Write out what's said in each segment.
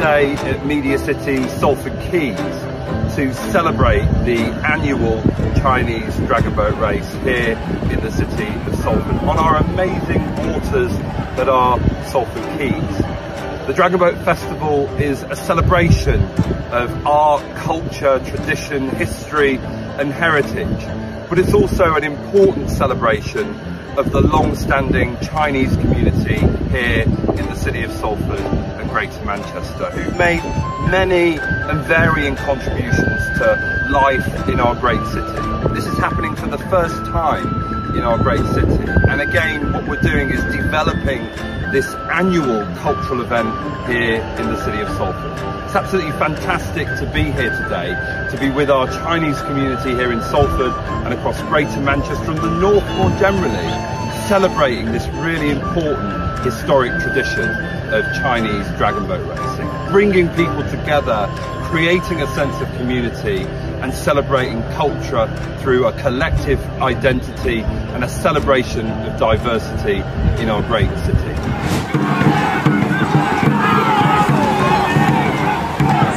today at Media City Salford Quays to celebrate the annual Chinese dragon boat race here in the city of Salford on our amazing waters that are Salford Quays. The Dragon Boat Festival is a celebration of art, culture, tradition, history and heritage, but it's also an important celebration of the long-standing Chinese community here in the city of Salford and Greater Manchester, who've made many and varying contributions to life in our great city. This is happening for the first time in our great city, and again what we're doing is developing this annual cultural event here in the city of Salford. It's absolutely fantastic to be here today, to be with our Chinese community here in Salford and across Greater Manchester and the North more generally, celebrating this really important historic tradition of Chinese dragon boat racing. Bringing people together, creating a sense of community and celebrating culture through a collective identity and a celebration of diversity in our great city.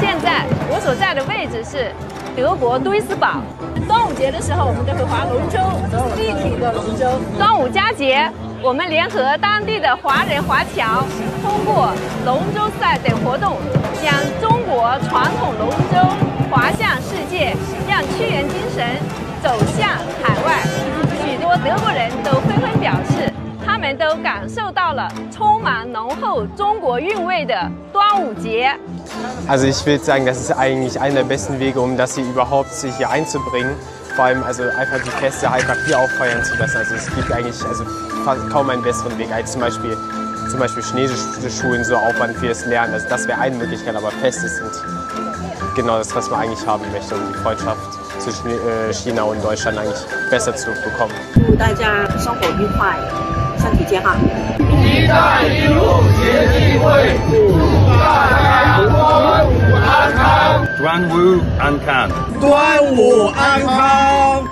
现在我所在的位置是德国杜伊斯堡。端午节的时候，我们就会划龙舟，立体的龙舟。端午佳节，我们联合当地的华人华侨，通过龙舟赛等活动，将中国传统龙舟划向世界，让屈原精神走向海外。许多德国人都纷纷表示，他们都感受到了充满浓厚中国韵味的端午节。 Also ich will sagen, das ist eigentlich einer der besten Wege, um das hier überhaupt sich hier einzubringen. Vor allem also einfach die Feste einfach hier auch feiern zu lassen. Also es gibt eigentlich kaum einen besseren Weg als zum Beispiel Schneeschulen, so Aufwand fürs Lernen. Also das wäre eine Möglichkeit, aber Feste sind genau das, was man eigentlich haben möchte, um die Freundschaft zwischen China und Deutschland eigentlich besser zu bekommen. 祝大家生活愉快，身体健康。一带一路协进会祝大家端午安康。端午安康。端午安康。